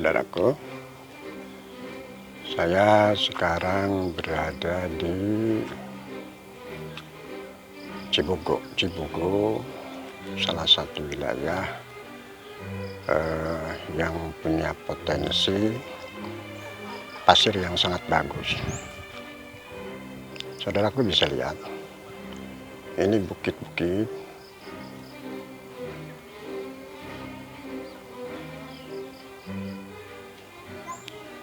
saudaraku, saya sekarang berada di Cibogo, salah satu wilayah yang punya potensi pasir yang sangat bagus. Saudaraku bisa lihat, ini bukit-bukit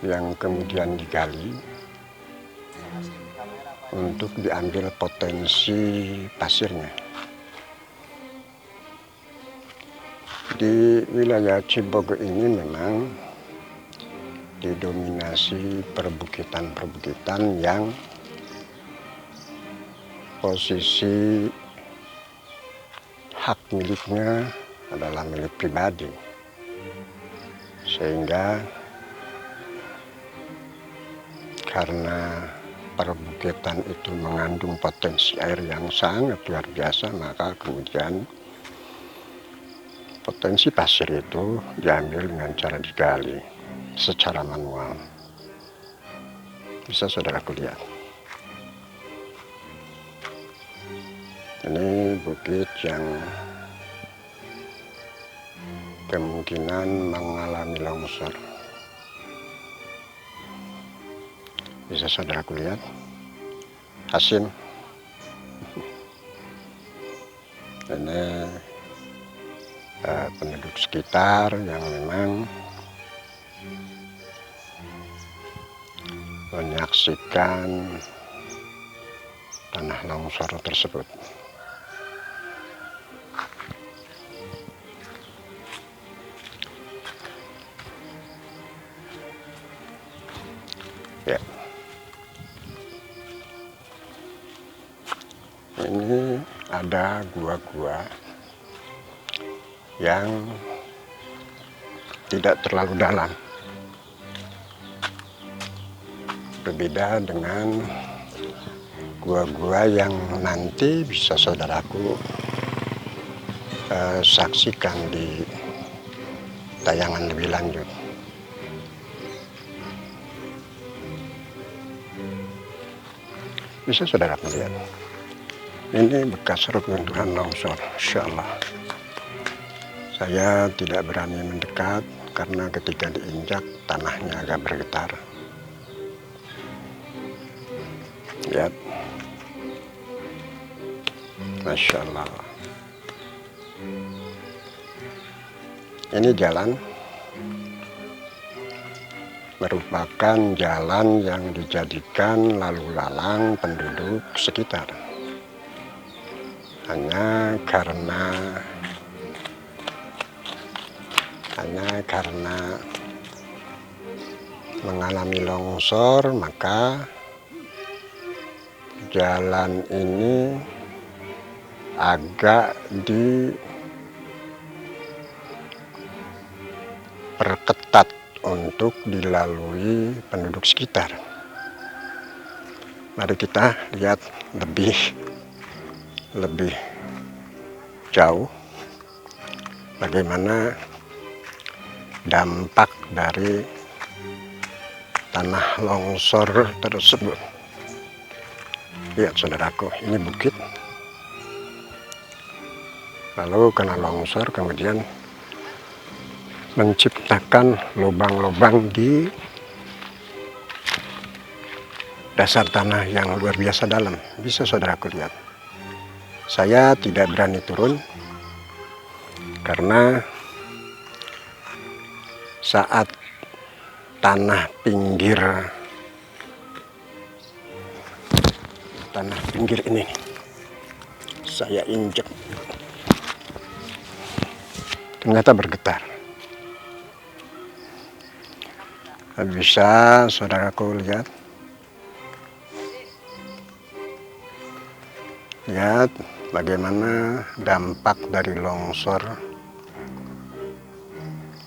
yang kemudian digali untuk diambil potensi pasirnya. Di wilayah Cibogo ini memang didominasi perbukitan-perbukitan yang posisi hak miliknya adalah milik pribadi, sehingga karena perbukitan itu mengandung potensi air yang sangat luar biasa, maka kemudian potensi pasir itu diambil dengan cara digali secara manual. Bisa saudaraku lihat, ini bukit yang kemungkinan mengalami longsor. Bisa saudaraku lihat, Hasim. Ini penduduk sekitar yang memang menyaksikan tanah longsor tersebut. Ya. Ini ada gua-gua yang tidak terlalu dalam, berbeda dengan gua-gua yang nanti bisa saudaraku saksikan di tayangan lebih lanjut. Bisa saudara melihat, ini bekas reruntuhan longsor. Insya Allah saya tidak berani mendekat karena ketika diinjak tanahnya agak bergetar. Lihat, Masya Allah. Ini jalan merupakan jalan yang dijadikan lalu lalang penduduk sekitar. Hanya karena mengalami longsor, maka jalan ini agak diperketat untuk dilalui penduduk sekitar. Mari kita lihat lebih jauh bagaimana dampak dari tanah longsor tersebut. Lihat saudaraku, ini bukit, lalu kena longsor kemudian menciptakan lubang-lubang di dasar tanah yang luar biasa dalam. Bisa saudaraku lihat. Saya tidak berani turun karena saat tanah pinggir ini saya injek, ternyata bergetar. Bisa saudaraku lihat, bagaimana dampak dari longsor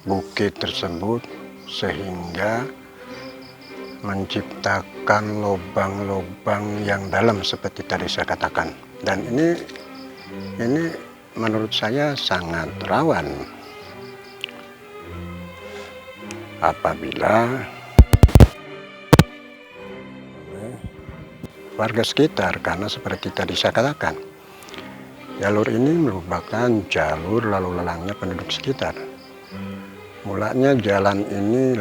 bukit tersebut sehingga menciptakan lubang-lubang yang dalam seperti tadi saya katakan. Dan ini menurut saya sangat rawan apabila warga sekitar, karena seperti tadi saya katakan, jalur ini merupakan jalur lalu lalangnya penduduk sekitar. Mulanya jalan ini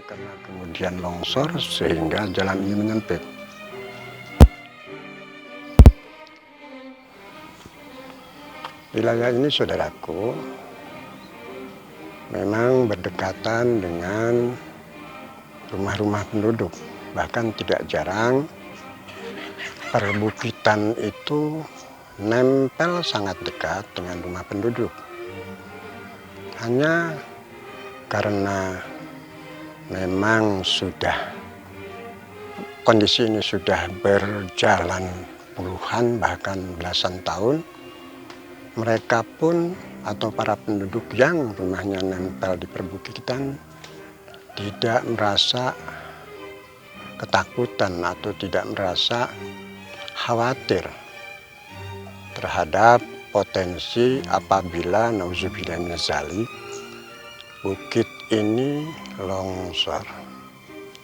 karena kemudian longsor sehingga jalan ini menyempit. Wilayah ini, saudaraku, memang berdekatan dengan rumah-rumah penduduk. Bahkan tidak jarang perbukitan itu nempel sangat dekat dengan rumah penduduk. Hanya karena memang kondisi ini sudah berjalan puluhan bahkan belasan tahun, mereka pun atau para penduduk yang rumahnya nempel di perbukitan tidak merasa ketakutan atau tidak merasa khawatir terhadap potensi apabila nauzubillah min dzalik bukit ini longsor.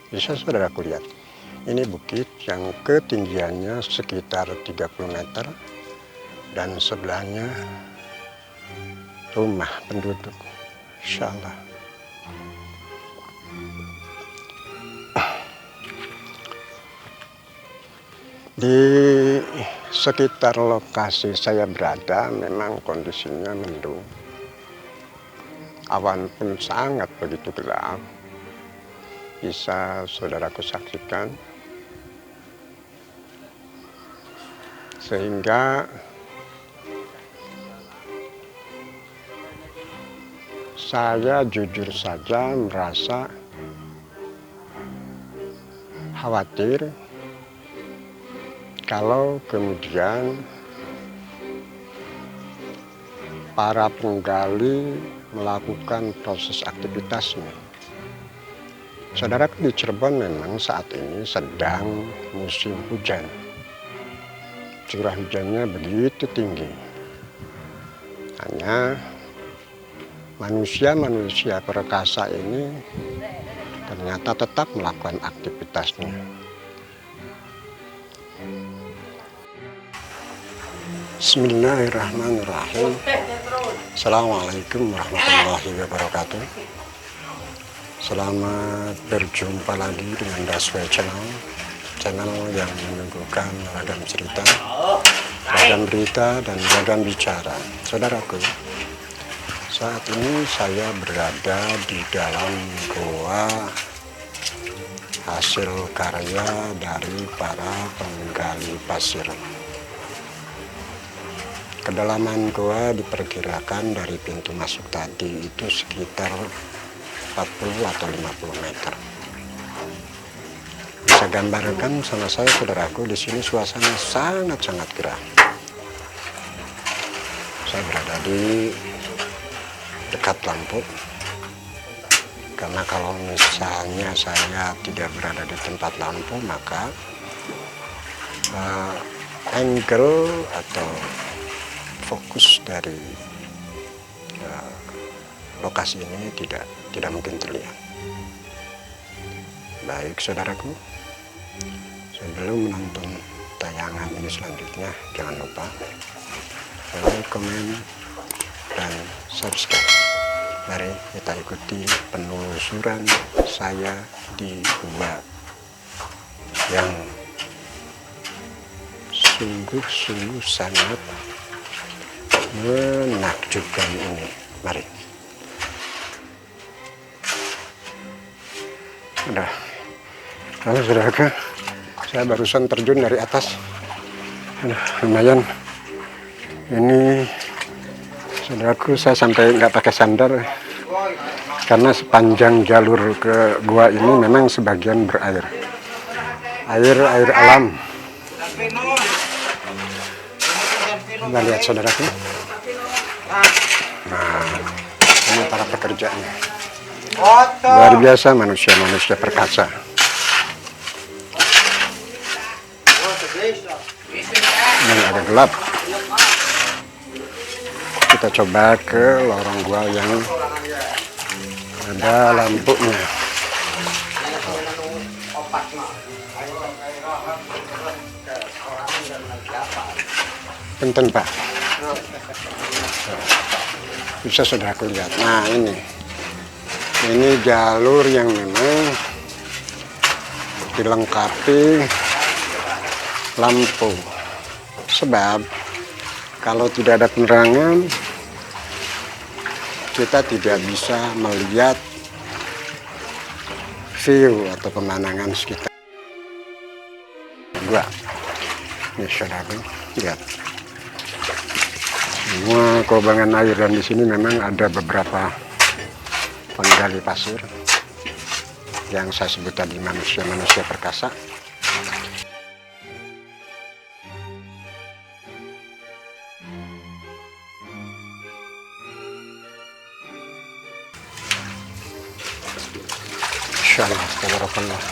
Bisa saudaraku lihat, ini bukit yang ketinggiannya sekitar 30 meter dan sebelahnya rumah penduduk. Insya Allah. Di sekitar lokasi saya berada memang kondisinya mendung. Awan pun sangat begitu gelap. Bisa saudaraku saksikan. Sehingga saya jujur saja merasa khawatir kalau kemudian para penggali melakukan proses aktivitasnya. Saudaraku, di Cirebon memang saat ini sedang musim hujan. Curah hujannya begitu tinggi. Hanya manusia perkasa ini ternyata tetap melakukan aktivitasnya. Bismillahirrahmanirrahim. Assalamualaikum warahmatullahi wabarakatuh. Selamat berjumpa lagi dengan Daswe channel yang menyuguhkan ragam cerita, ragam berita, dan ragam bicara. Saudaraku, saat ini saya berada di dalam goa hasil karya dari para penggali pasir. Kedalaman goa diperkirakan dari pintu masuk tadi itu sekitar 40 atau 50 meter. Bisa gambarkan sama saya, saudaraku, di sini suasana sangat-sangat gerah. Saya berada di dekat lampu. Karena kalau misalnya saya tidak berada di tempat lampu, maka angle atau fokus dari lokasi ini tidak mungkin terlihat. Baik saudaraku, sebelum menonton tayangan ini selanjutnya, jangan lupa like, komen, dan subscribe. Mari kita ikuti penelusuran saya di gua yang sungguh-sungguh sangat menakjubkan ini. Mari. Kalau saudaraku, saya barusan terjun dari atas. Lumayan. Ini saudaraku, saya sampai nggak pakai sandal karena sepanjang jalur ke gua ini memang sebagian berair. Air alam. Kita lihat saudaraku. Nah, ini para pekerjanya. Luar biasa manusia perkasa. Yang agak gelap. Kita coba ke lorong gua yang ada lampunya. Punten Pak, bisa saudaraku lihat. Nah ini jalur yang memang dilengkapi lampu, sebab kalau tidak ada penerangan kita tidak bisa melihat view atau pemandangan sekitar gua. Ini saudara lihat semua kubangan air, dan di sini memang ada beberapa penggali pasir yang saya sebut tadi manusia perkasa. Insyaallah, tabarakallah.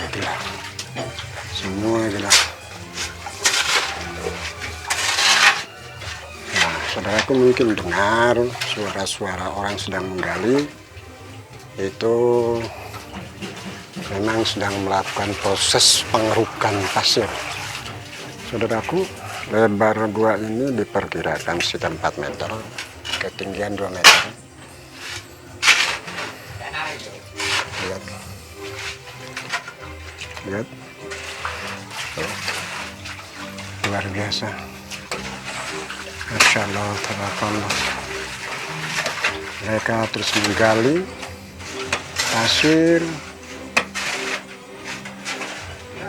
Gelap, semua gelap. Nah, saudaraku mungkin dengar suara-suara orang sedang menggali. Itu memang sedang melakukan proses pengerukan pasir. Saudaraku, lebar gua ini diperkirakan sekitar 4 meter, ketinggian 2 meter. Lihat, luar biasa. Masya Allah, tabarakallah. Mereka terus menggali pasir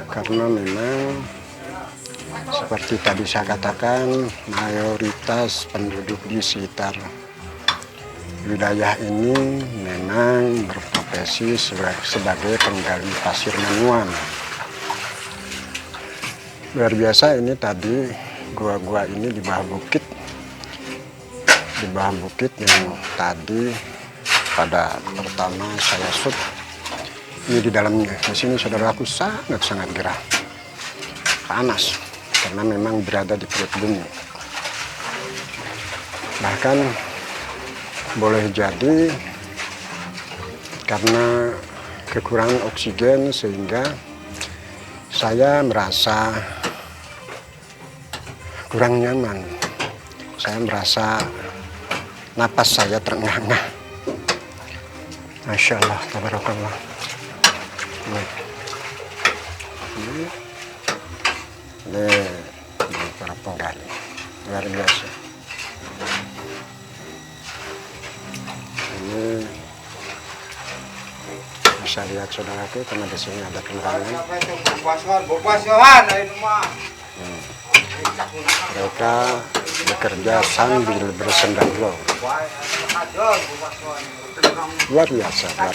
karena memang seperti tadi saya katakan, mayoritas penduduk di sekitar wilayah ini memang berprofesi sebagai penggali pasir manual. Luar biasa. Ini tadi gua-gua ini di bawah bukit, yang tadi pada pertama saya shoot. Ini di dalamnya. Di sini saudaraku sangat gerah, panas karena memang berada di perut bumi. Bahkan boleh jadi karena kekurangan oksigen sehingga saya merasa kurang nyaman. Saya merasa napas saya terengah-engah. Masya Allah, tabarakallah. Ini para penggali luar biasa. Ini bisa lihat saudaraku, karena di sini ada penerangan. Mereka bekerja sambil bersendaglo. Luar biasa, luar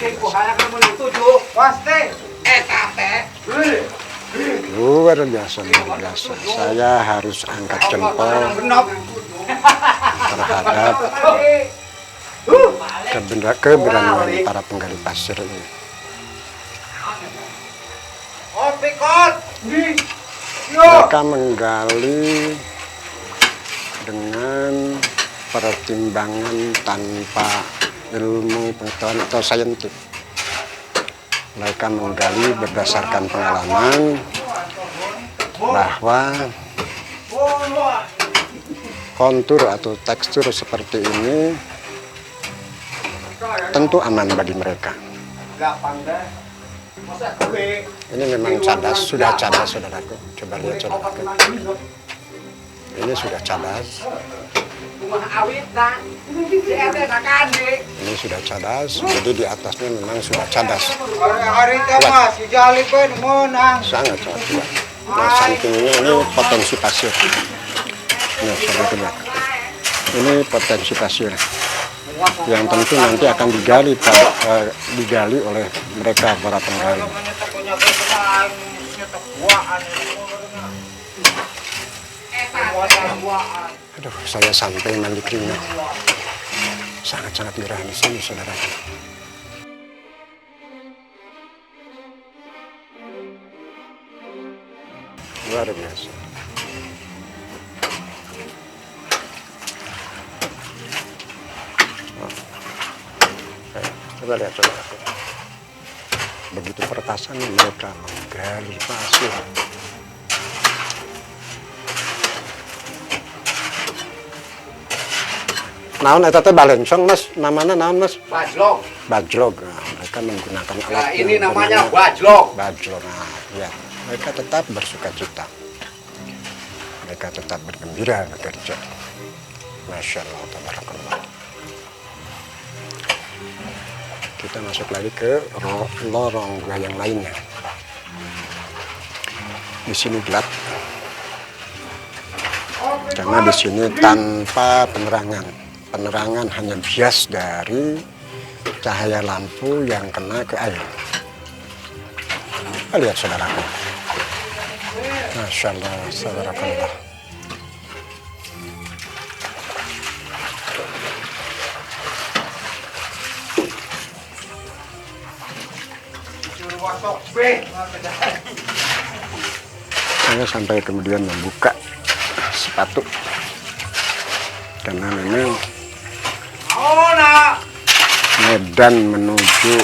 biasa. Saya harus angkat jempol terhadap keberanian para penggali pasir ini. Mereka menggali dengan pertimbangan tanpa ilmu pengetahuan atau saintif. Mereka menggali berdasarkan pengalaman bahwa kontur atau tekstur seperti ini tentu aman bagi mereka. Ini memang cadas, sudah cadas saudaraku. Coba lihat saudaraku. Ini sudah cadas. Ini sudah cadas, jadi di atasnya memang sudah cadas. Sangat kuat. Nah, sampingnya ini potensi pasir. Nah, saudaraku lihat. Ini potensi pasir yang tentu nanti akan digali oleh mereka para penggali. Aduh, saya sampai mandi keringat. Sangat-sangat gerah di sini, saudara. Luar biasa. Coba lihat saudaraku. Begitu peretasannya mereka menggali pasir. Naon eta teh balencong Mas, namanya naon Mas? Bajlog. Bajlog. Nah, mereka menggunakan alat Nah, ini yang namanya bernama bajlog. Bajlog. Nah, ya. Mereka tetap bersuka cita. Mereka tetap bergembira bekerja. Masya Allah, tabarakallah. Kita masuk lagi ke lorong gua yang lainnya. Di sini gelap. Karena di sini tanpa penerangan. Penerangan hanya bias dari cahaya lampu yang kena ke air. Kita lihat saudaraku. Masya Allah, saudarakallah. Saya sampai kemudian membuka sepatu. Karena memang medan menuju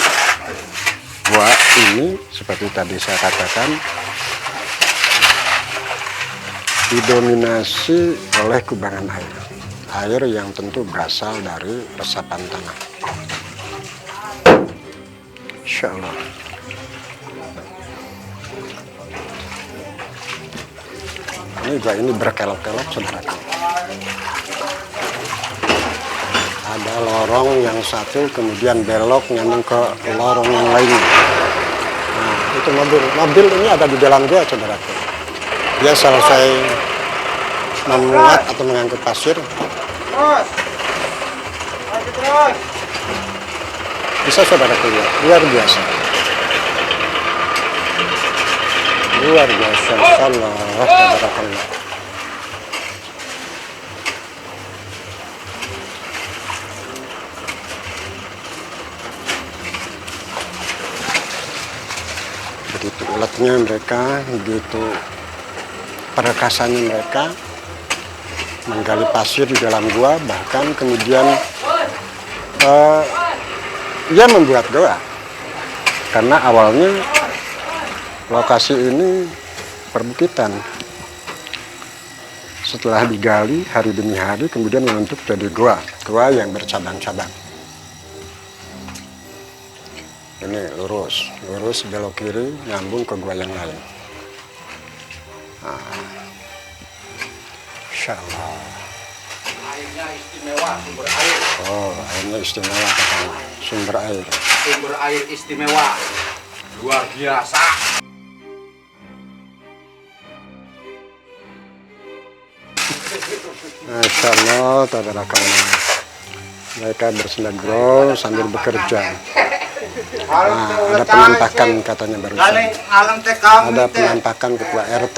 gua ini seperti tadi saya katakan didominasi oleh kubangan air yang tentu berasal dari resapan tanah. Insya Allah. Ini gua ini berkelok-kelok saudaraku. Ada lorong yang satu kemudian belok nyambung ke lorong yang lainnya. Nah, itu mobil ini ada di dalam gua saudaraku. Dia selesai memuat atau mengangkut pasir. Bisa saudaraku lihat, luar biasa. Luar biasa, Allah, tabarakallah. Begitu uletnya mereka, begitu perekasannya mereka menggali pasir di dalam gua, bahkan kemudian dia membuat gua. Karena awalnya lokasi ini perbukitan. Setelah digali hari demi hari kemudian membentuk jadi gua yang bercabang-cabang. Ini lurus belok kiri nyambung ke gua yang lain. Nah, Insya Allah. Airnya istimewa, sumber air. Oh, airnya istimewa katanya. Sumber air. Sumber air istimewa, luar biasa. Masya Allah, tabarakallah. Mereka bersendagro sambil bekerja. Nah, ada penampakan katanya barusan. Ada penampakan ketua RT.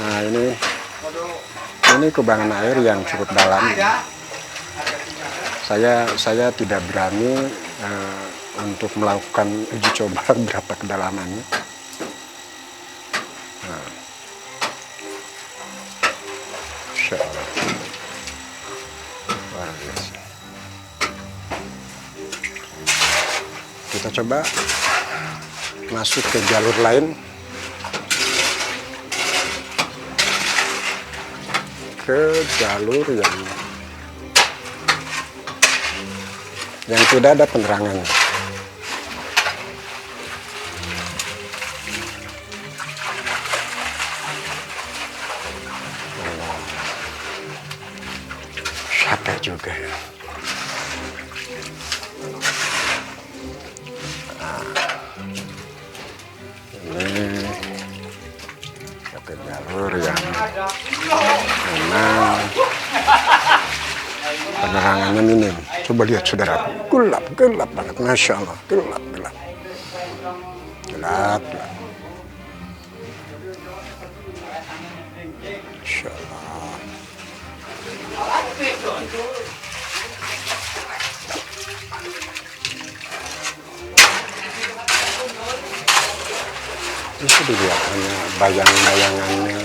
Nah, ini kubangan air yang cukup dalam. Saya tidak berani untuk melakukan uji coba berapa kedalamannya. Nah, Insya Allah. Luar biasa. Kita coba masuk ke jalur lain, ke jalur yang tidak ada penerangannya. Capek juga ya. Ini ke jalur yang memang penerangannya minim. Coba lihat saudara, gelap banget, Masya Allah, gelap. Masya Allah. Bisa dilihat hanya bayangannya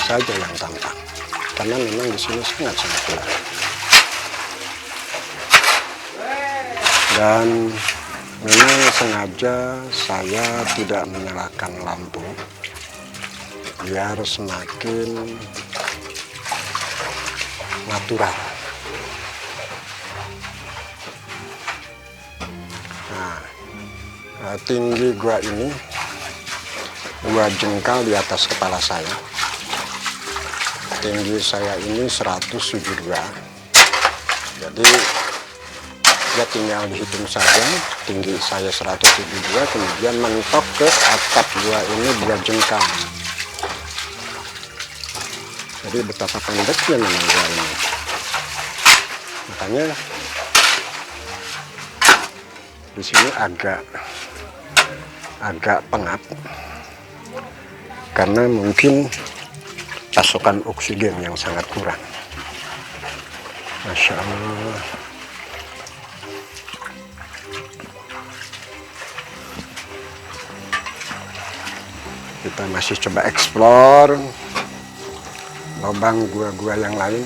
saja yang tampak, karena memang di sini sangat gelap. Dan memang sengaja saya tidak menyalakan lampu biar semakin natural. Nah, tinggi gua ini 2 jengkal di atas kepala saya. Tinggi saya ini 172. Jadi ya tinggal dihitung saja, tinggi saya 172, kemudian mentok ke atap gua ini 2 jengkal. Jadi betapa pendeknya memang gua ini. Makanya di sini agak pengap karena mungkin pasokan oksigen yang sangat kurang. Masya Allah. Kita masih coba eksplor lubang gua-gua yang lain.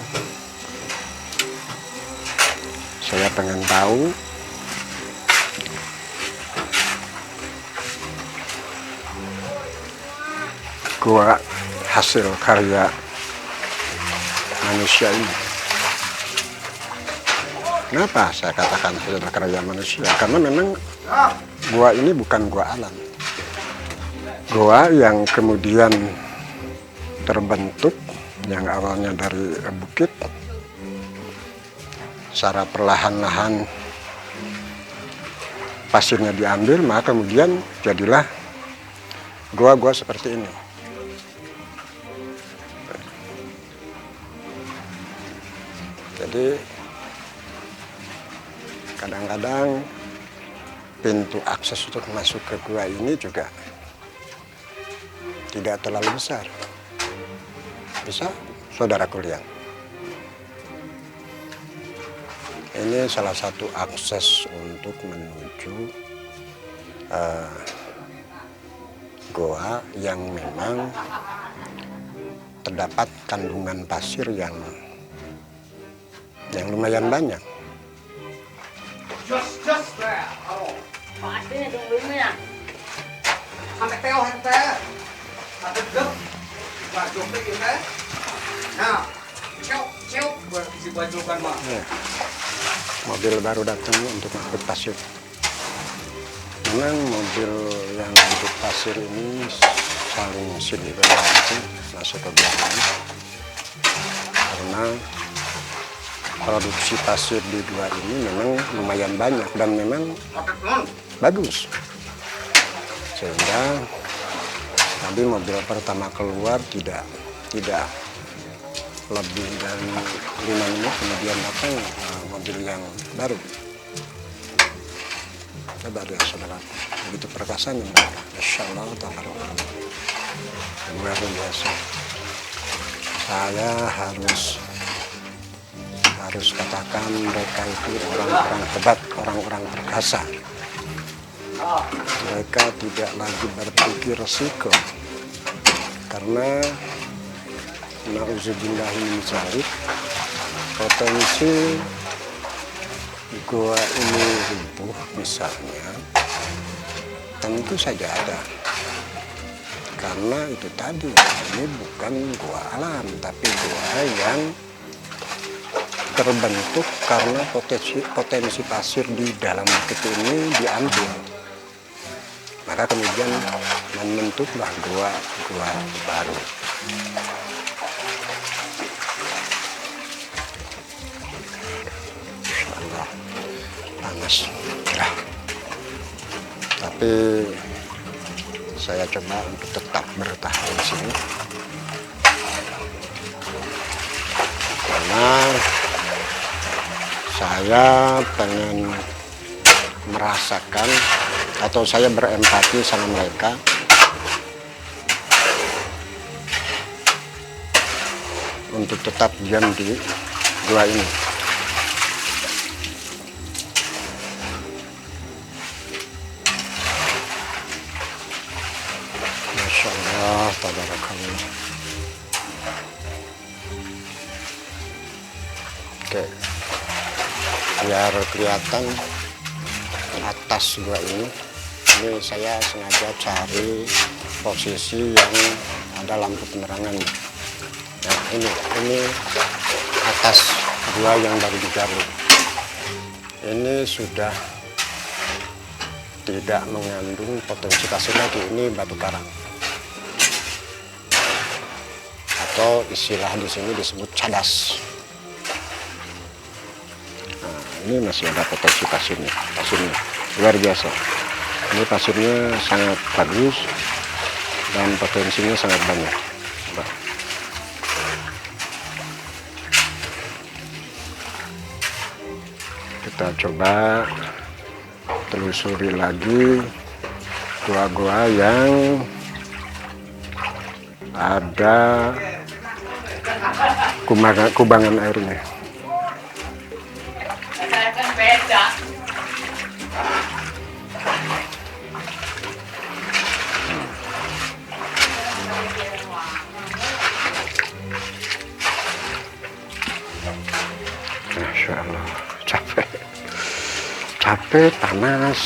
Saya pengen tahu gua hasil karya manusia ini. Kenapa saya katakan hasil karya manusia? Karena memang gua ini bukan gua alam. Gua yang kemudian terbentuk, yang awalnya dari bukit, secara perlahan-lahan pasirnya diambil, maka kemudian jadilah gua-gua seperti ini. Jadi kadang-kadang pintu akses untuk masuk ke gua ini juga tidak terlalu besar. Bisa, saudaraku lihat. Ini salah satu akses untuk menuju goa yang memang terdapat kandungan pasir yang lumayan banyak. Just there. Oh. Pastinya tungguinnya. Sampai teo hente. Sampai deg. Baju ini. Nah, cium. Isi baju kan mah. Ya. Mobil baru datang untuk angkut pasir. Memang mobil yang angkut pasir ini saling silih berganti masuk ke belakang karena produksi pasir di gua ini memang lumayan banyak dan memang bagus, sehingga tadi mobil pertama keluar tidak lebih dari 5 menit kemudian datang mobil yang baru. Coba lihat saudara, begitu perkasanya mereka, Masya Allah, luar biasa. Saya harus katakan mereka itu orang-orang hebat, orang-orang perkasa. Mereka tidak lagi berpikir resiko, karena na'udzubillahi min dzalik, potensi gua ini runtuh misalnya tentu saja ada, karena itu tadi ini bukan gua alam tapi gua yang terbentuk karena potensi pasir di dalam bukit ini diambil, maka kemudian membentuklah gua baru. Insyaallah panas ya. Tapi saya coba untuk tetap bertahan di sini karena saya pengen merasakan atau saya berempati sama mereka untuk tetap diam di gua ini. Masya Allah, tabarakallah. Oke, biar kelihatan atas dua ini saya sengaja cari posisi yang ada lampu penerangan. Nah ini atas dua yang baru digali. Ini sudah tidak mengandung potensi pasir lagi, ini batu karang. Atau istilah di sini disebut cadas. Nah, ini masih ada potensi pasirnya luar biasa. Ini pasirnya sangat bagus dan potensinya sangat banyak. Coba. Kita coba telusuri lagi gua-gua yang ada kubangan airnya. Masya Allah, capek panas.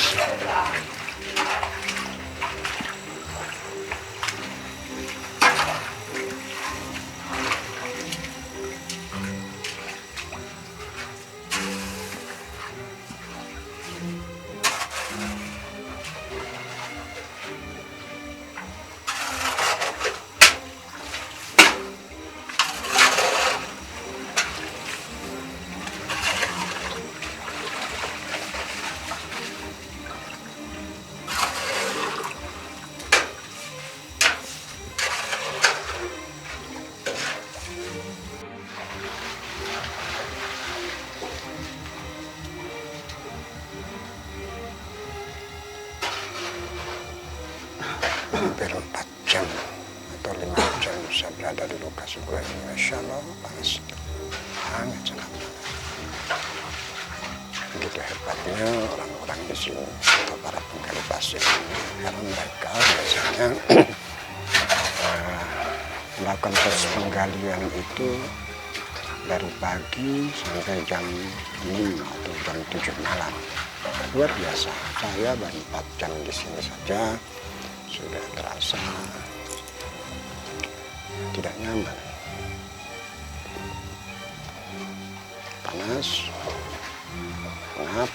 Hampir 4 jam atau 5 jam saya berada di lokasi gua ini. Masya Allah, panas, sangat panas. Begitu hebatnya orang-orang di sini atau para penggali pasir ini, karena mereka biasanya melakukan proses penggalian itu dari pagi sampai jam 6 atau jam 7 malam. Luar biasa. Saya baru 4 jam di sini saja sudah terasa tidak nyaman, panas, pengap,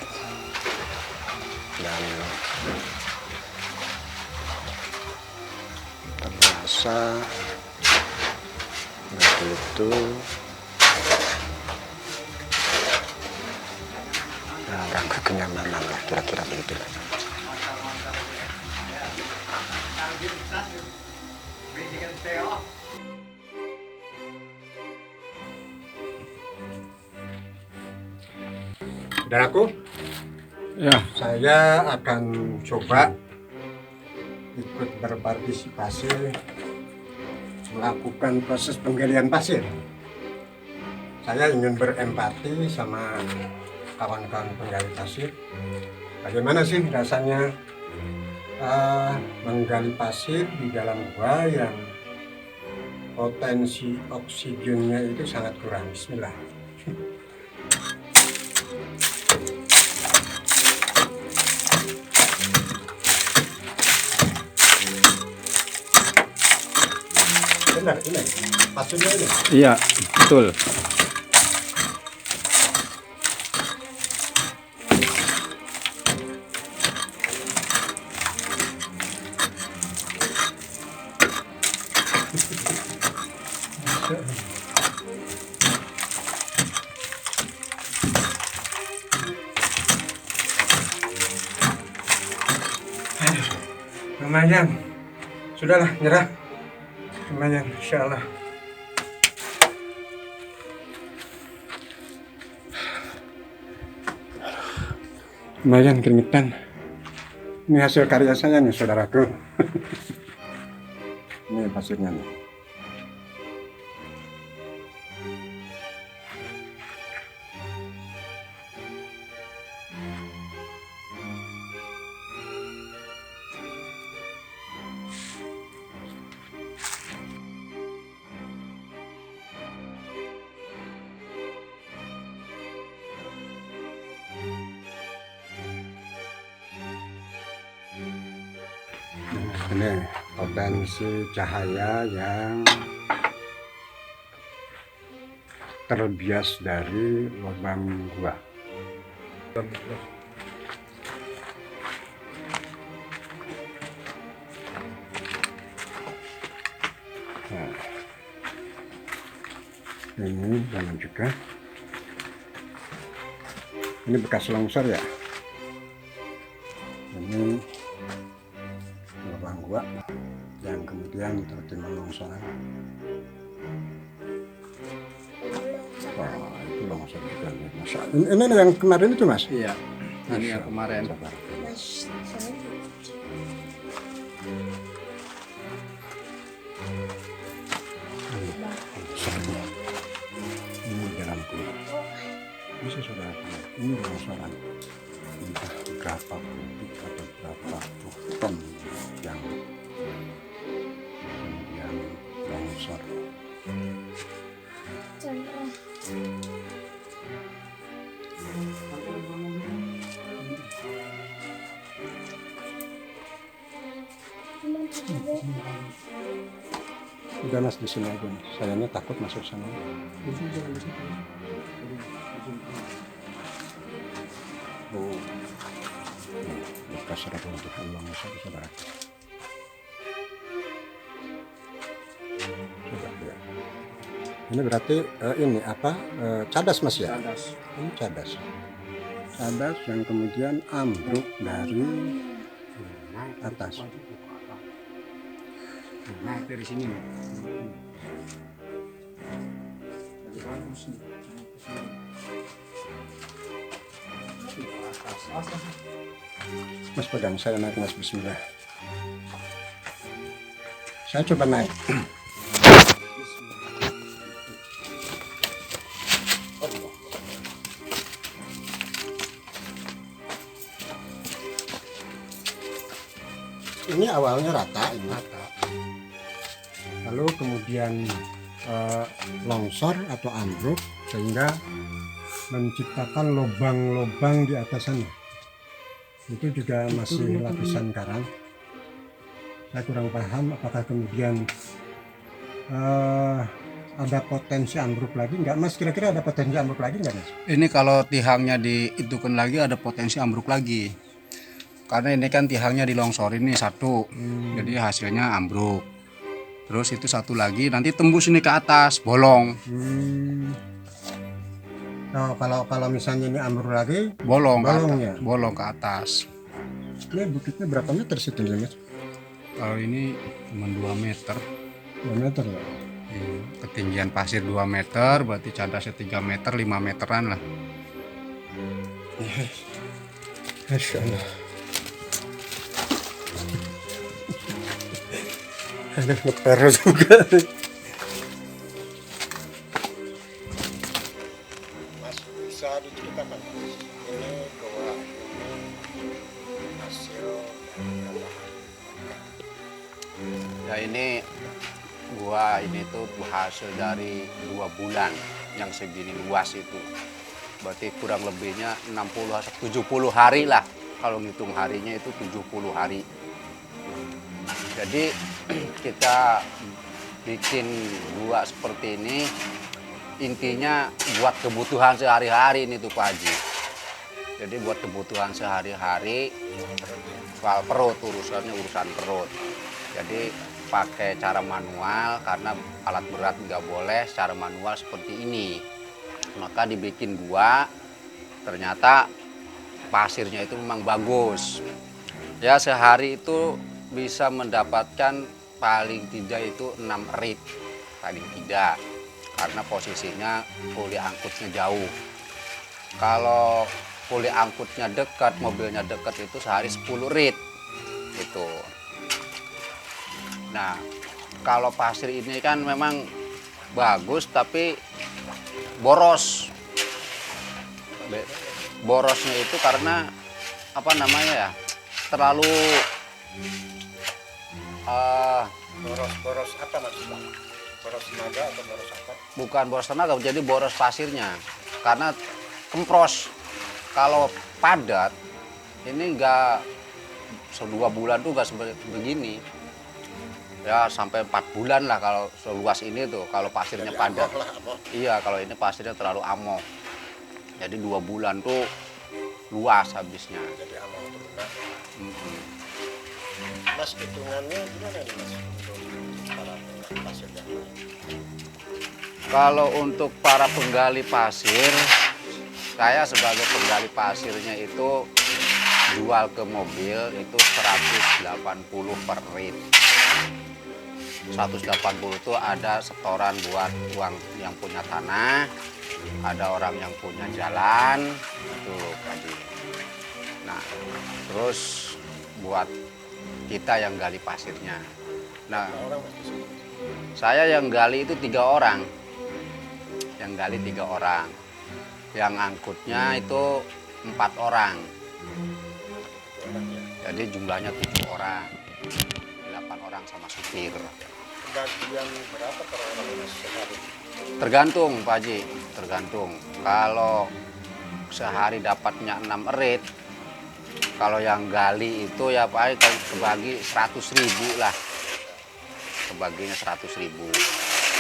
dan terasa begitu ganggu kenyamanan lah, kira-kira begitu. Saudaraku, ya, saya akan coba ikut berpartisipasi melakukan proses penggalian pasir. Saya ingin berempati sama kawan-kawan penggali pasir. Bagaimana sih rasanya menggali pasir di dalam gua yang potensi oksigennya itu sangat kurang. Bismillah. Benar ini pasirnya ini? Iya, betul. Lumayan, sudahlah, nyerah. Lumayan, insya Allah. Lumayan keringetan. Ini hasil karya saya nih, saudaraku. Ini pasirnya nih. Ini potensi cahaya yang terbias dari lubang gua. Nah, ini jangan juga. Ini bekas longsor ya. Ini lubang gua yang kemudian tertimpa longsoran. Wah, itu longsor juga nih. Masa, ini yang kemarin itu Mas? Iya, ini yang kemarin. Sabar. Ini dalam gua. Bisa saudara, ini longsoran. Entah berapa kubik atau berapa ton yang longsor. Udah Mas di sini aja. Sayangnya takut masuk sana. Oh, bekas reruntuhan longsor saudara. Coba lihat. Ini berarti ini apa? Cadas Mas ya? Cadas. Ini cadas. Cadas yang kemudian ambruk dari atas. Naik dari sini. Mas pegang, saya naik Mas, bismillah. Saya coba naik. Ini awalnya rata, ini rata. Lalu kemudian longsor atau ambruk sehingga menciptakan lubang-lubang di atas sana. Itu juga masih lapisan karang. Saya kurang paham apakah kemudian ada potensi ambruk lagi nggak Mas? Kira-kira ada potensi ambruk lagi nggak Mas? Ini kalau tihangnya dihitungkan lagi ada potensi ambruk lagi. Karena ini kan tihangnya dilongsorin nih satu, jadi hasilnya ambruk. Terus itu satu lagi nanti tembus ini ke atas, bolong. Nah, kalau misalnya ini ambruk lagi, Bolong ya? bolong ke atas. Ini bukitnya berapa meter sih tingginya Mas? Kalau ini cuma 2 meter. 2 meter ya? Ketinggian pasir 2 meter, berarti cadasnya 3 meter, 5 meteran lah. Masya Allah. Ada ngeper juga. Mas, bisa diceritakan Mas, ini goa ini hasil berapa hari? Ya ini gua ini tuh hasil dari 2 bulan yang segini luas itu. Berarti kurang lebihnya 60-70 hari lah. Kalau ngitung harinya itu 70 hari. Jadi kita bikin gua seperti ini intinya buat kebutuhan sehari-hari ini tuh Pak Haji. Jadi buat kebutuhan sehari-hari soal perut, urusan perut. Jadi pakai cara manual karena alat berat nggak boleh secara manual seperti ini. Maka dibikin gua, ternyata pasirnya itu memang bagus. Ya sehari itu bisa mendapatkan paling tidak itu 6 rit, paling tidak. Karena posisinya puli angkutnya jauh. Kalau puli angkutnya dekat, mobilnya dekat itu sehari 10 rit. Gitu. Nah, kalau pasir ini kan memang bagus tapi boros. Borosnya itu karena apa namanya ya? Terlalu Boros apa maksudnya? Boros tenaga atau boros apa? bukan boros tenaga, jadi boros pasirnya. Karena kempros. Kalau padat ini enggak 2 bulan tuh enggak seperti begini. ya sampai 4 bulan lah kalau seluas ini tuh, kalau pasirnya Jadi padat. amoh lah, amoh. Iya, kalau ini pasirnya terlalu amoh. Jadi 2 bulan tuh luas habisnya. Jadi amoh turunan. Mm-mm. Mas, hitungannya gimana nih Mas untuk para pasir yang lain? Kalau untuk para penggali pasir, saya sebagai penggali pasirnya itu jual ke mobil itu 180 per rit. 180 itu ada setoran buat uang yang punya tanah, ada orang yang punya jalan, itu tadi. Nah, terus buat kita yang gali pasirnya. Nah, Orang Mas di sini. saya yang gali itu 3 orang. Yang gali 3 orang. Yang angkutnya itu 4 orang. Orang ya. Jadi jumlahnya 7 orang. 8 orang sama supir. Pembagian berapa per orang Mas sehari? Tergantung Pak Haji, tergantung. Kalau sehari dapatnya 6 erit, kalau yang gali itu ya Pak Haji kebagi 100.000 lah. Kebaginya 100.000.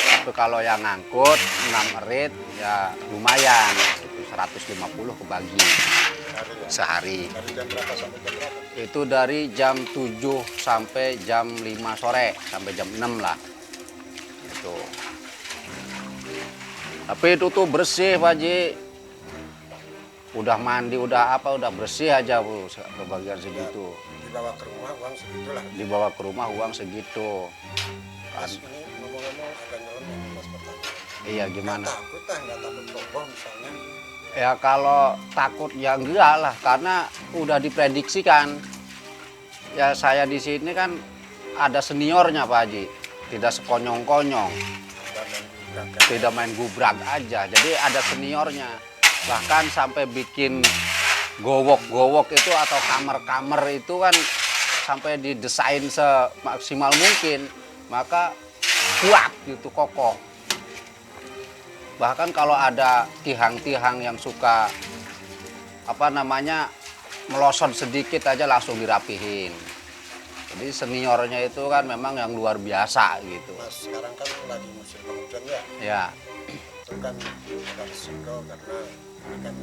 Tapi kalau yang ngangkut 6 erit ya lumayan, itu 150 kebagi Sehari ya? sehari. Dari jam berapa sampai jam berapa? Itu dari jam 7 sampai jam 5 sore, sampai jam 6 lah. Itu. Tapi itu tuh bersih Pak Haji. Udah mandi, udah apa, udah bersih aja Bu, kebagian segitu. Dibawa ke rumah uang segitulah. Dibawa ke rumah uang segitu. Mas, ini ngomong-ngomong agak nyelam ya Mas pertanyaan. Iya gimana? Takut lah, nggak takut roboh misalnya. Ya kalau takut ya enggak lah, karena udah diprediksikan. Ya saya di sini kan ada seniornya Pak Haji, tidak sekonyong-konyong, Udah main gubrak kan. tidak main gubrak aja. Jadi ada seniornya, bahkan sampai bikin gowok-gowok itu atau kamar-kamar itu kan sampai didesain semaksimal mungkin, maka kuat gitu, kokoh. Bahkan kalau ada tiang-tiang yang suka apa namanya melosot sedikit aja langsung dirapihin. Jadi seniornya itu kan memang yang luar biasa gitu. Mas, sekarang kan lagi musim penghujan ya. Ya, Itu kan agak resiko karena ini kan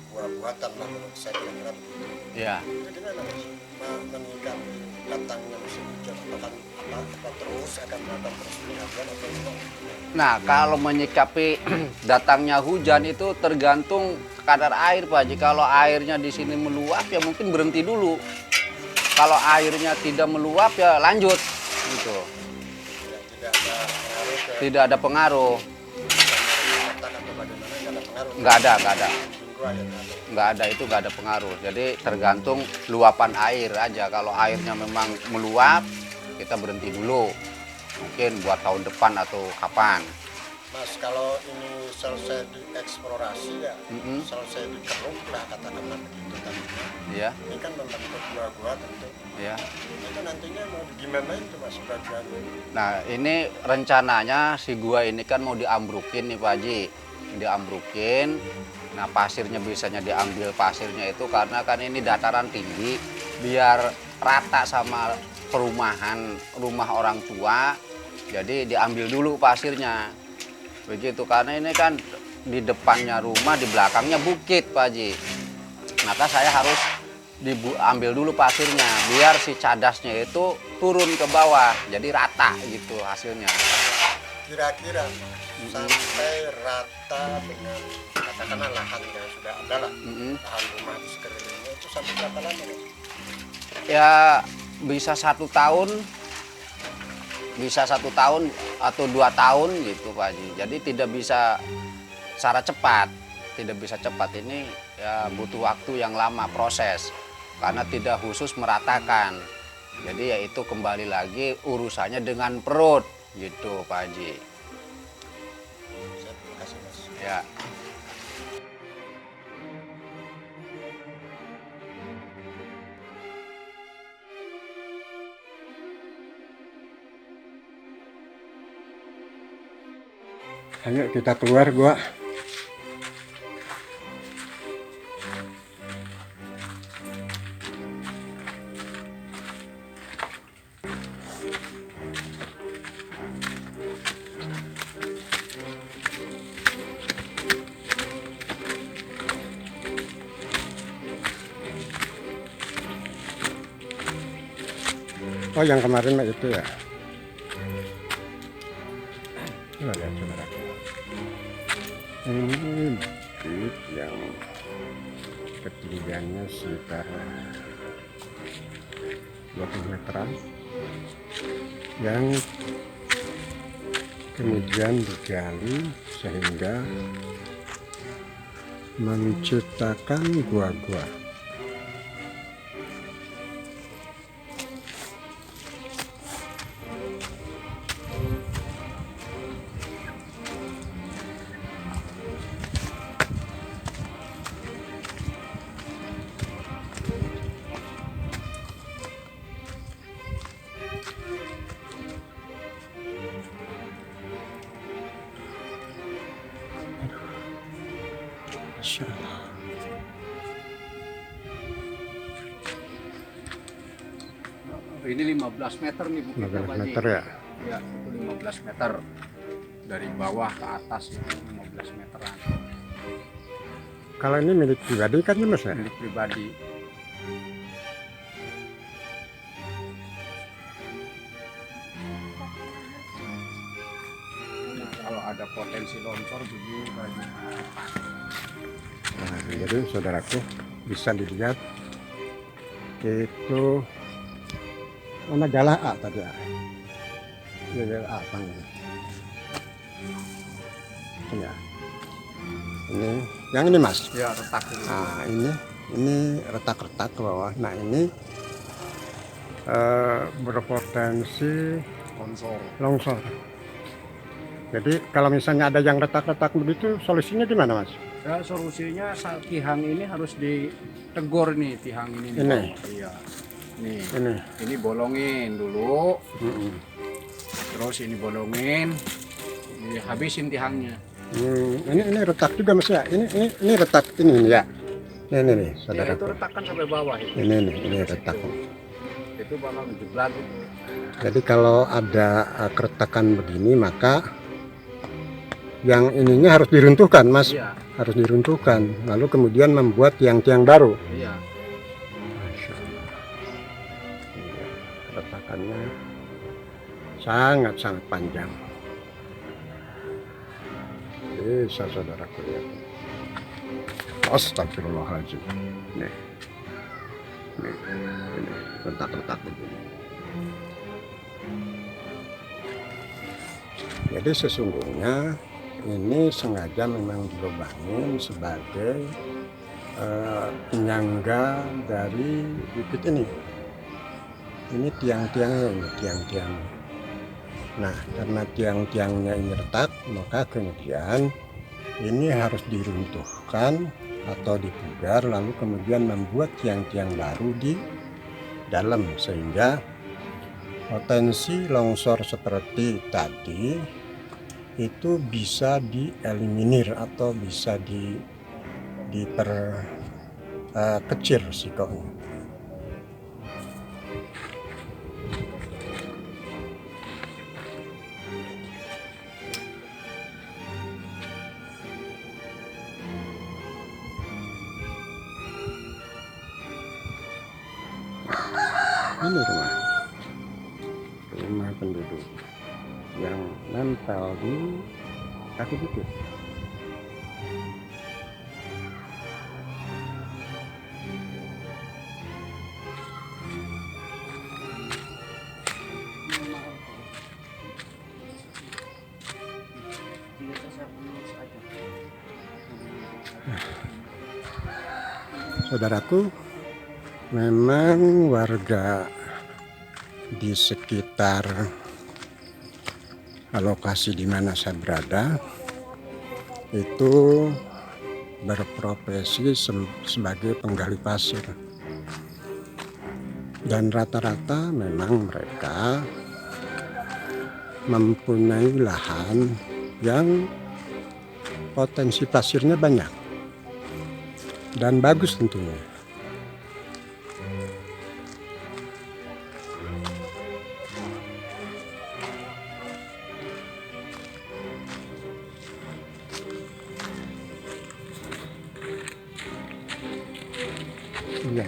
buah-buatan lah menurut saya kira-kira begitu. ya. Itu gimana Mas? Menyikapi datangnya musim hujan akan apa terus akan terus hujan atau gimana? Nah, kalau menyikapi datangnya hujan itu tergantung kadar air Pak Haji. Kalau airnya di sini meluap ya mungkin berhenti dulu. Kalau airnya tidak meluap ya lanjut gitu. Ya, tidak ada pengaruh ke Tidak ada pengaruh. katakan atau bagaimana, nggak ada pengaruh. Nggak ada. Minggu aja nggak ada. Nggak ada, itu nggak ada pengaruh. Jadi tergantung luapan air aja. Kalau airnya memang meluap, kita berhenti dulu. Mungkin buat tahun depan atau kapan. Mas, kalau ini selesai dieksplorasi ya, Mm-mm. selesai dikeruk lah katakanlah begitu tadinya. Ya, Ini kan membentuk gua-gua tentu. ya. Itu nantinya mau gimana itu Mas gua-gua? Nah, ini rencananya si gua ini kan mau diambrukin nih Pak Haji. Diambrukin. Nah, pasirnya biasanya diambil pasirnya itu karena kan ini dataran tinggi, biar rata sama perumahan, rumah orang tua. Jadi diambil dulu pasirnya. Begitu, karena ini kan di depannya rumah, di belakangnya bukit Pak Haji. Maka saya harus diambil dulu pasirnya biar si cadasnya itu turun ke bawah, jadi rata gitu hasilnya. Kira-kira sampai rata dengan katakanlah lahan yang sudah ada lah, Mm-mm. lahan rumah di sekelilingnya itu sampai berapa lama Mas? Ya bisa 1 tahun, bisa 1 tahun atau 2 tahun gitu Pak Haji. Jadi tidak bisa secara cepat, tidak bisa cepat. Ini ya butuh waktu yang lama proses karena tidak khusus meratakan. Jadi ya itu kembali lagi urusannya dengan perut gitu Pak Haji. Saya terima kasih Mas. Ya. Ayo kita keluar gua. Oh, yang kemarin mah itu ya. Coba lihat saudara. Ini bukit yang ketinggiannya sekitar 20 meteran, yang kemudian digali sehingga menciptakan gua-gua. Masya Allah. Ini 15 meter nih bukitnya, 15 Pak Haji. meter ya. Ya, itu 15 meter. Dari bawah ke atas itu 15 meteran. Kalau ini milik pribadi kan ya Mas ya? Milik pribadi. Nah, kalau ada potensi longsor begini banyak. Nah, jadi saudaraku bisa dilihat itu mana galah A tadi ya. Ini galah A panggil. Ya. Ini yang ini Mas. Ya, retak ini. Nah, ini retak-retak ke bawah. Nah, ini berpotensi longsor. Jadi kalau misalnya ada yang retak-retak begitu, solusinya gimana Mas? Ya, solusinya tiang ini harus ditegur nih, tiang ini. Ini? Iya. Nih, Ini. ini bolongin dulu. Mm-mm. Terus ini bolongin. Dihabisin tiangnya. Ini retak juga Mas ya. Ini retak ini ya. Ini nih Ya, saudara. itu retakan sampai bawah itu. Ini retak. Itu bakal menjeblat itu. Jadi kalau ada keretakan begini maka yang ininya harus diruntuhkan Mas. Iya, Harus diruntuhkan. Lalu kemudian membuat tiang-tiang baru. iya. Masya Allah. Iya, retakannya sangat-sangat panjang. Bisa saudaraku lihat. Astagfirullahaladzim. Nih. Ini retak-retak begini. Jadi sesungguhnya ini sengaja memang dilubangin sebagai penyangga dari bukit ini. Ini tiang-tiangnya, ini tiang-tiang. Nah, karena tiang-tiangnya ini retak, maka kemudian ini harus diruntuhkan atau dipugar, lalu kemudian membuat tiang-tiang baru di dalam, sehingga potensi longsor seperti tadi itu bisa dieliminir atau bisa diperkecil risikonya. Ini rumah penduduk yang nempel di kaki bukit. Saudaraku, memang warga di sekitar lokasi di mana saya berada itu berprofesi sebagai penggali pasir, dan rata-rata memang mereka mempunyai lahan yang potensi pasirnya banyak dan bagus tentunya. Ya.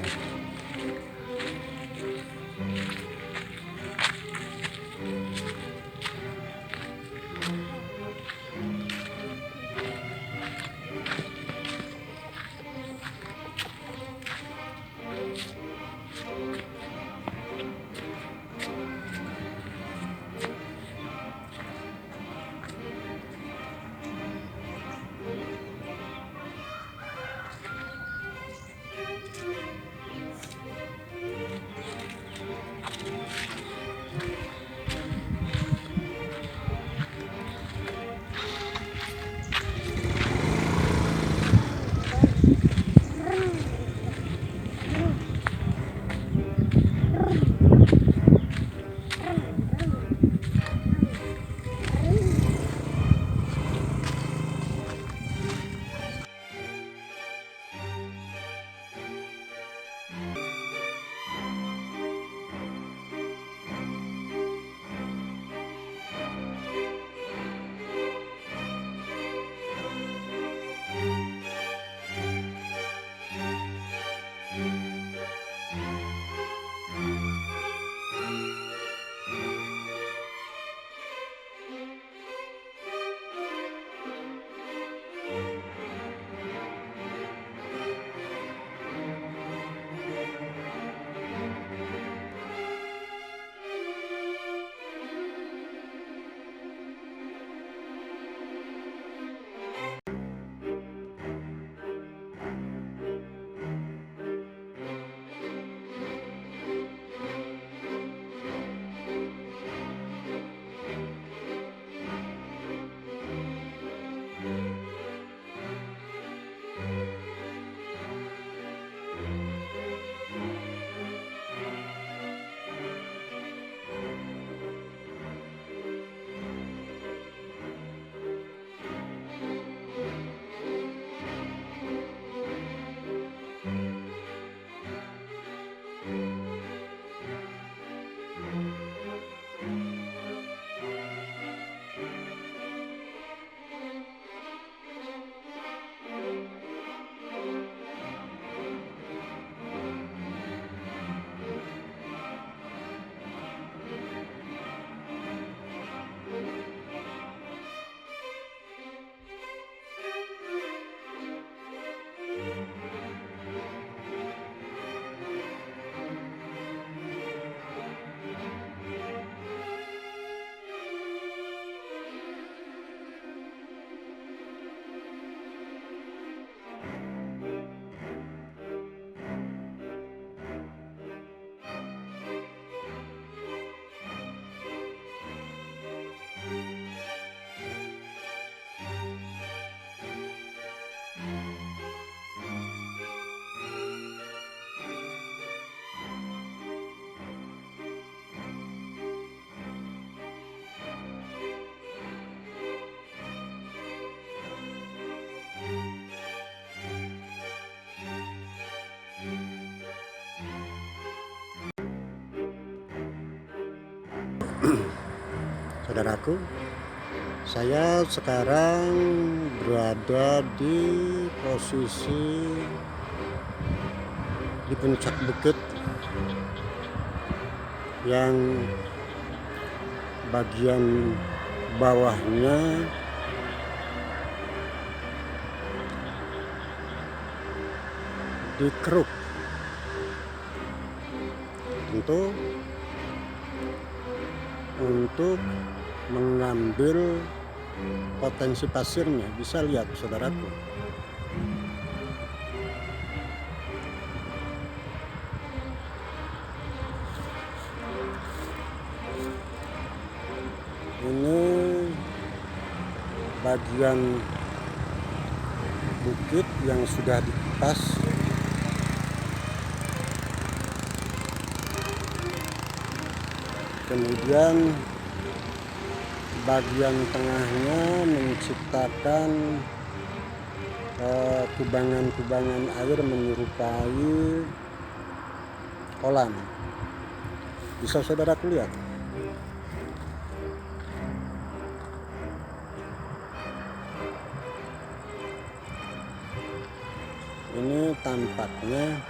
Saudaraku, saya sekarang berada di posisi di puncak bukit yang bagian bawahnya dikeruk. Tentu untuk mengambil potensi pasirnya. Bisa lihat saudaraku, ini bagian bukit yang sudah dikupas. Kemudian bagian tengahnya menciptakan kubangan-kubangan air menyerupai kolam. Bisa saudaraku lihat. Ini tampaknya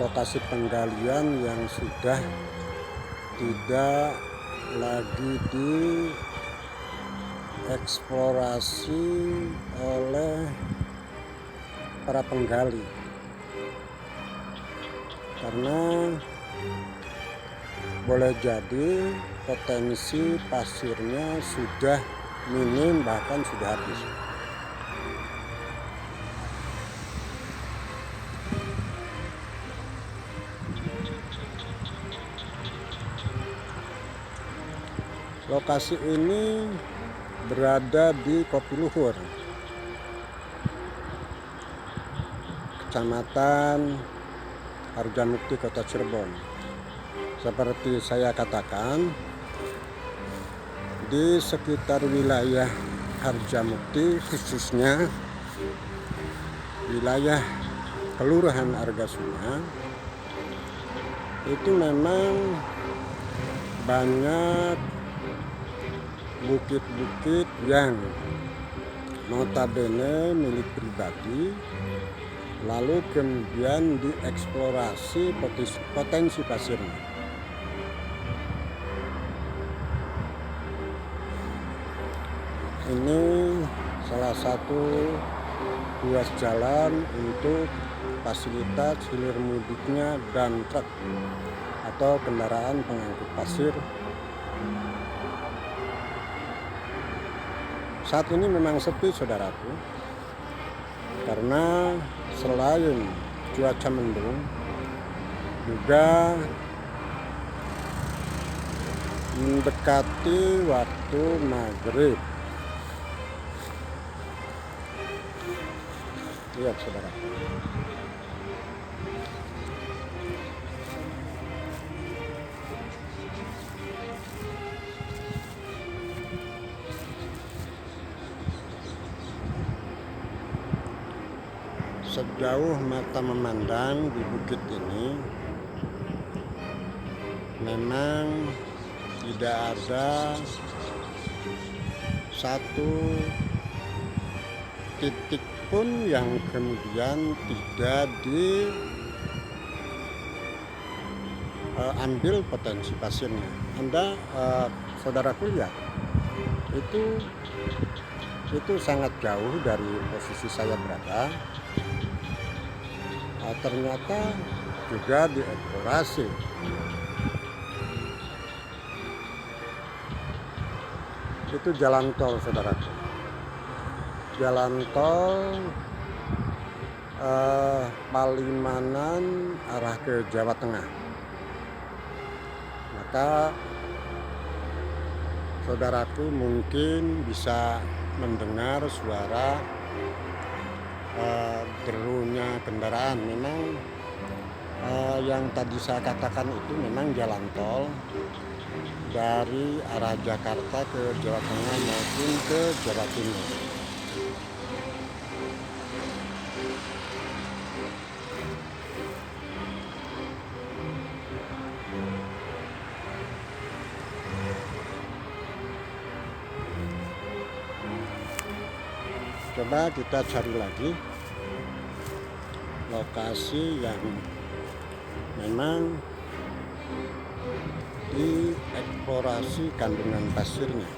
lokasi penggalian yang sudah tidak lagi dieksplorasi oleh para penggali, karena boleh jadi potensi pasirnya sudah minim, bahkan sudah habis. Lokasi ini berada di Kopi Luhur. Kecamatan Harjamukti, Kota Cirebon. Seperti saya katakan, di sekitar wilayah Harjamukti, khususnya wilayah Kelurahan Argasuna, itu memang banyak bukit-bukit yang notabene milik pribadi, lalu kemudian dieksplorasi potensi pasirnya. Ini salah satu ruas jalan untuk fasilitas hilir mudiknya dump truck atau kendaraan pengangkut pasir. Saat ini memang sepi, saudaraku, karena selain cuaca mendung, juga mendekati waktu maghrib. Lihat, saudara. Sejauh mata memandang di bukit ini, memang tidak ada satu titik pun yang kemudian tidak diambil potensi pasirnya. Anda, saudaraku, lihat, itu sangat jauh dari posisi saya berada. Ternyata juga dieksplorasi. Itu jalan tol, saudaraku. Jalan tol Palimanan arah ke Jawa Tengah. Maka saudaraku mungkin bisa mendengar suara derunya kendaraan. Memang yang tadi saya katakan itu memang jalan tol dari arah Jakarta ke Jawa Tengah maupun ke Jawa Timur. Coba kita cari lagi lokasi yang memang dieksplorasi kandungan pasirnya.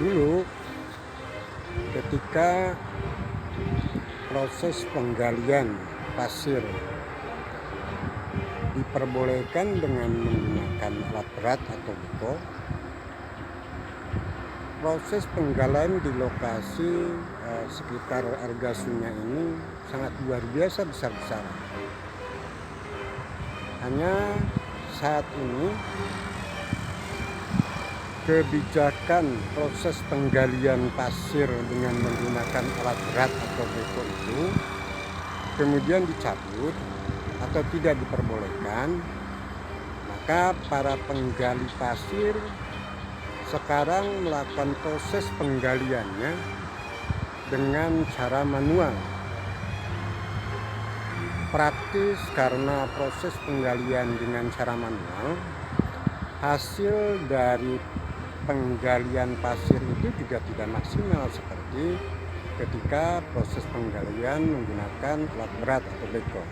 Dulu ketika proses penggalian pasir diperbolehkan dengan menggunakan alat berat atau beko, proses penggalian di lokasi sekitar Argasuna ini sangat luar biasa besar-besaran. Hanya saat ini kebijakan proses penggalian pasir dengan menggunakan alat berat atau beko itu kemudian dicabut atau tidak diperbolehkan. Maka para penggali pasir sekarang melakukan proses penggaliannya dengan cara manual. Praktis karena proses penggalian dengan cara manual, hasil dari penggalian pasir itu juga tidak maksimal seperti ketika proses penggalian menggunakan alat berat atau beko.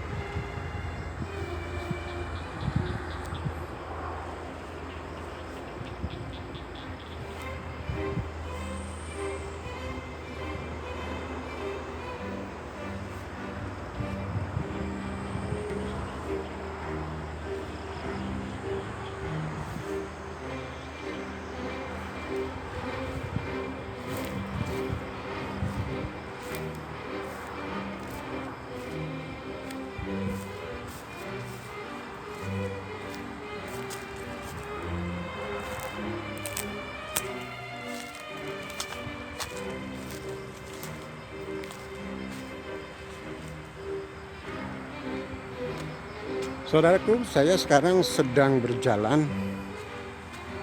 Saudaraku, saya sekarang sedang berjalan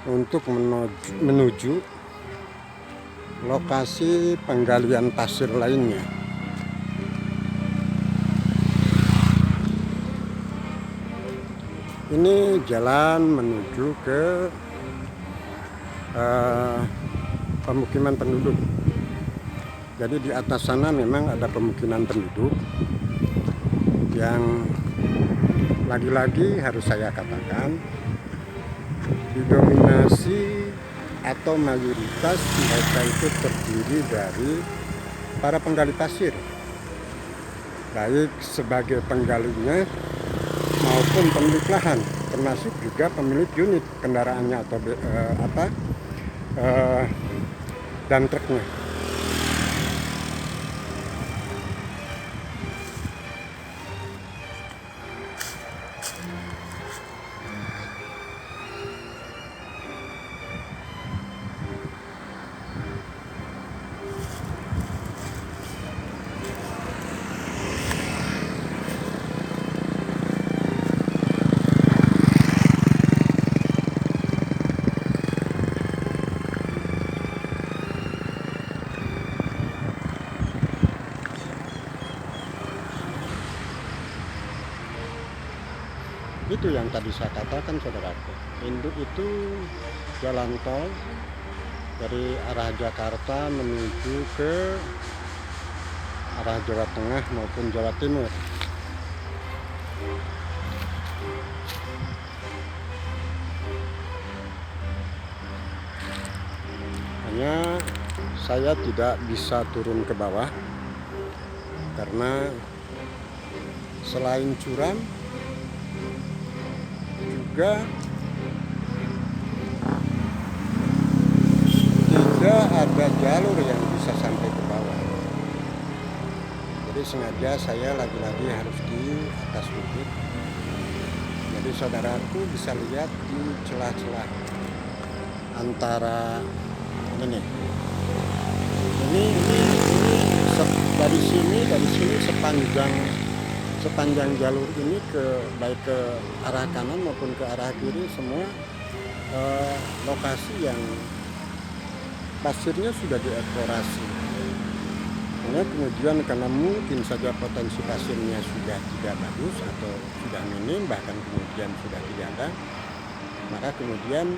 untuk menuju lokasi penggalian pasir lainnya. Ini jalan menuju ke pemukiman penduduk. Jadi di atas sana memang ada pemukiman penduduk yang lagi-lagi harus saya katakan didominasi atau mayoritas mereka itu terdiri dari para penggali pasir, baik sebagai penggalinya maupun pemilik lahan, termasuk juga pemilik unit kendaraannya atau dan truknya. Itu yang tadi saya katakan, saudaraku. Induk itu jalan tol dari arah Jakarta menuju ke arah Jawa Tengah maupun Jawa Timur. Hanya saya tidak bisa turun ke bawah karena selain curam juga tidak ada jalur yang bisa sampai ke bawah. Jadi sengaja saya lagi-lagi harus di atas bukit. Jadi saudaraku bisa lihat di celah-celah antara ini dari sini sepanjang jalur ini baik ke arah kanan maupun ke arah kiri semua lokasi yang pasirnya sudah dieksplorasi. Kemudian karena mungkin saja potensi pasirnya sudah tidak bagus atau sudah minim, bahkan kemudian sudah tidak ada, maka kemudian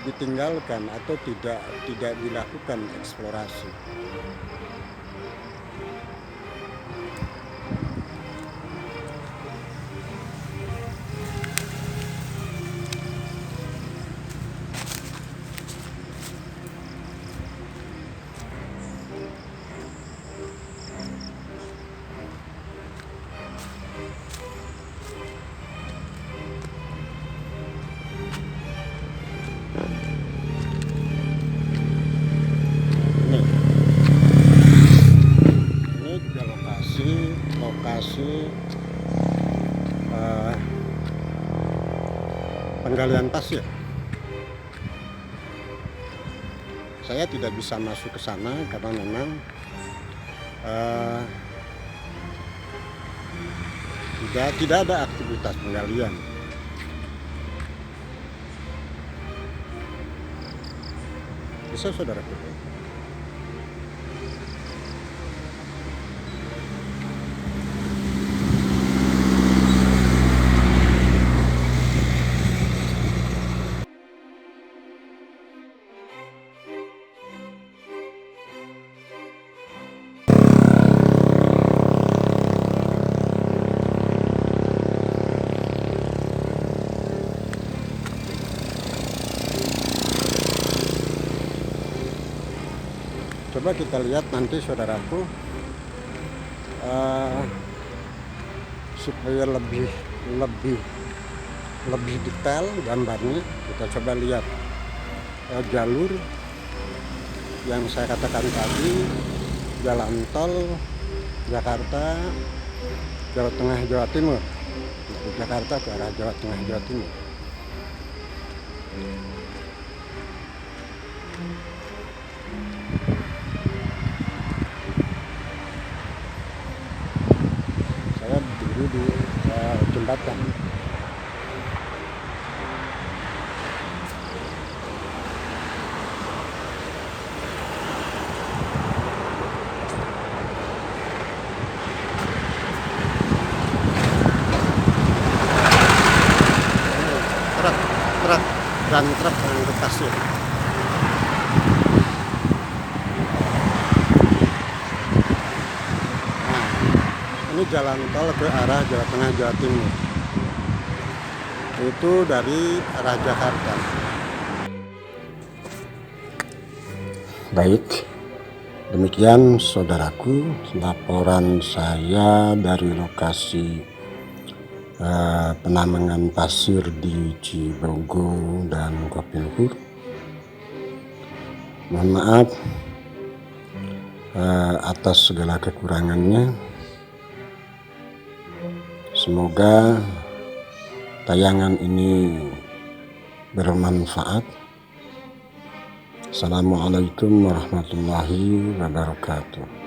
ditinggalkan atau tidak dilakukan eksplorasi. Ini juga lokasi penggalian pasir. Saya tidak bisa masuk ke sana karena memang tidak ada aktivitas penggalian. Bisa saudaraku. Coba kita lihat nanti saudaraku, supaya lebih detail gambarnya, kita coba lihat jalur yang saya katakan tadi, jalan tol Jakarta Jawa Tengah Jawa Timur, dari Jakarta ke arah Jawa Tengah Jawa Timur. Saya berdiri tadi di jembatan. Truk mengangkut pasir. Nah, ini jalan tol ke arah Jawa Tengah Jawa Timur. Itu dari arah Jakarta. Baik, demikian saudaraku laporan saya dari lokasi penambangan pasir di Cibogo dan Kopi Luhur. Mohon maaf atas segala kekurangannya. Semoga tayangan ini bermanfaat. Assalamualaikum warahmatullahi wabarakatuh.